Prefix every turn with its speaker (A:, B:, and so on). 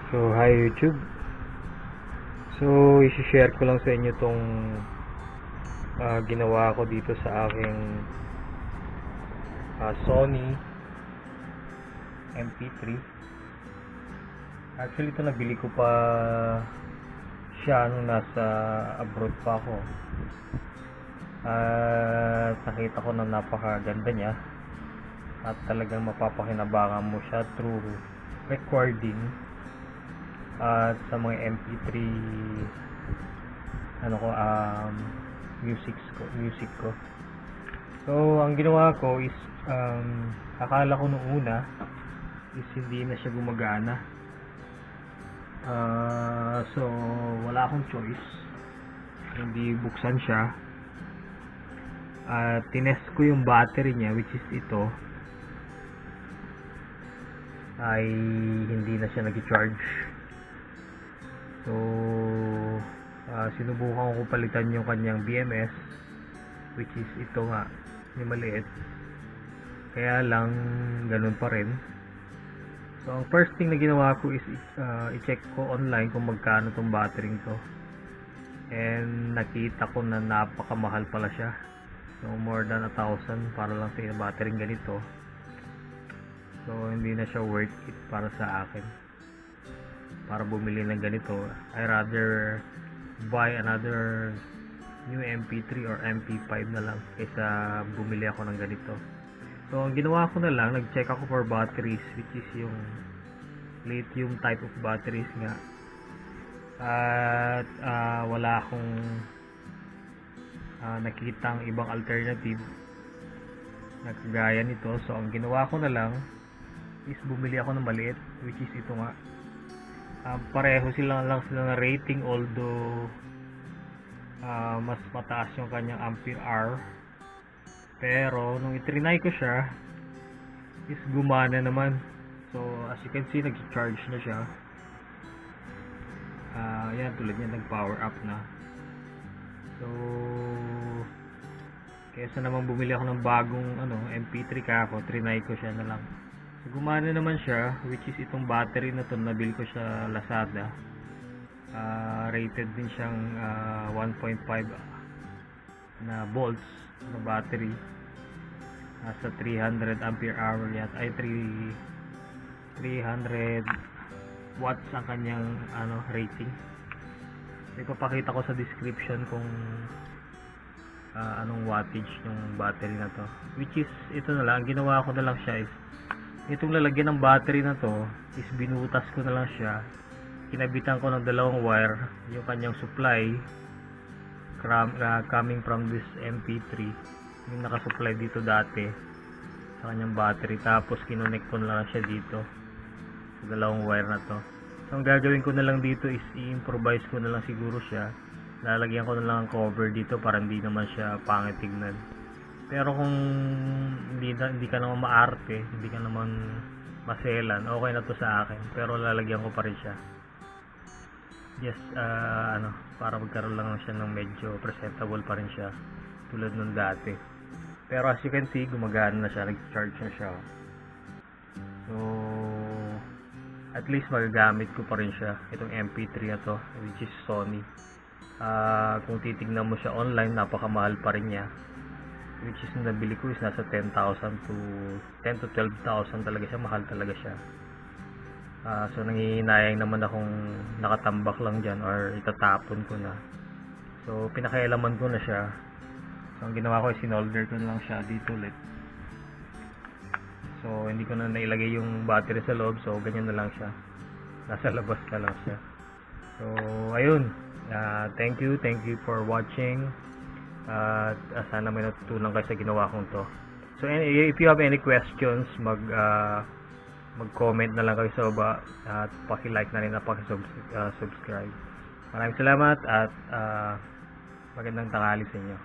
A: So, hi YouTube. So, i-share ko lang sa inyo tong ginawa ko dito sa aking Sony MP3. Actually, ito nabili ko pa siya nung nasa abroad pa ako. At nakita ko na napakaganda niya. At talagang mapapakinabangan mo siya through recording at sa mga MP3 music ko. So ang ginawa ko is akala ko nung una is hindi na siya gumagana. So wala akong choice, hindi buksan siya. Tinest ko yung battery niya, which is ito, ay hindi na siya nag-charge. So sinubukan ko palitan yung kanyang BMS, which is ito nga, yung maliit, kaya lang ganun pa rin. So ang first thing na ginawa ko is i-check ko online kung magkano tong battery to, and nakita ko na napakamahal pala siya. So more than 1,000 para lang sa battery ganito. So hindi na siya worth it para sa akin, para bumili ng ganito. I rather buy another new MP3 or MP5 na lang kaysa bumili ako ng ganito. So ang ginawa ko na lang, nag-check ako for batteries, which is yung lithium type of batteries nga. At wala akong nakitang ibang alternative na kagaya nito. So ang ginawa ko na lang is bumili ako ng maliit, which is ito nga. Pareho sila na rating, although mas mataas yung kanyang ampere hour. Pero nung itrinay ko siya is gumana naman. So as you can see, nag-charge na siya. Yan, tulad niya, nag-power up na. So kaysa naman bumili ako ng bagong MP3 ka ako, trinay ko siya na lang. So, gumana naman siya, which is itong battery na to, nabil ko siya Lazada. Rated din siyang 1.5 na volts na battery. Nasa 300 ampere hour yat, ay 300 watts ang kanyang rating. So, ipapakita ko sa description kung anong wattage yung battery na to, which is ito na lang. Ginawa ko na lang siya is itong lalagyan ng battery na to is binutas ko na lang siya, kinabitan ko ng dalawang wire yung kanyang supply coming from this MP3, yung nakasupply dito dati sa kanyang battery, tapos kinonect ko na lang siya dito sa dalawang wire na to. So ang gagawin ko na lang dito is i-improvise ko na lang siguro siya, lalagyan ko na lang ang cover dito para hindi naman siya pangit tignan. Pero kung hindi ka naman maarte, hindi ka naman maselan, okay na to sa akin. Pero lalagyan ko pa rin siya. Just para magkaroon lang siya ng medyo presentable pa rin siya, tulad nung dati. Pero as you can see, gumagana na siya, nag-charge na siya. So at least magagamit ko pa rin siya, itong MP3 na to, which is Sony. Kung titignan mo siya online, napakamahal pa rin niya, which is nabili ko is nasa 10,000 to 10 to 12,000 talaga siya, mahal talaga siya. So nangihinayang naman akong nakatambak lang dyan or itatapon ko na. So pinakailaman ko na siya. So ang ginawa ko is sinolder ko na lang siya dito ulit. So hindi ko na nailagay yung battery sa loob, so ganyan na lang siya, nasa labas na lang siya. So ayun, thank you for watching. Sana may natutunan kayo sa ginawa kong to. So if you have any questions, mag-comment na lang kayo sa baba, at paki-like na rin at paki-subscribe. Maraming salamat at magandang tanghali sa inyo.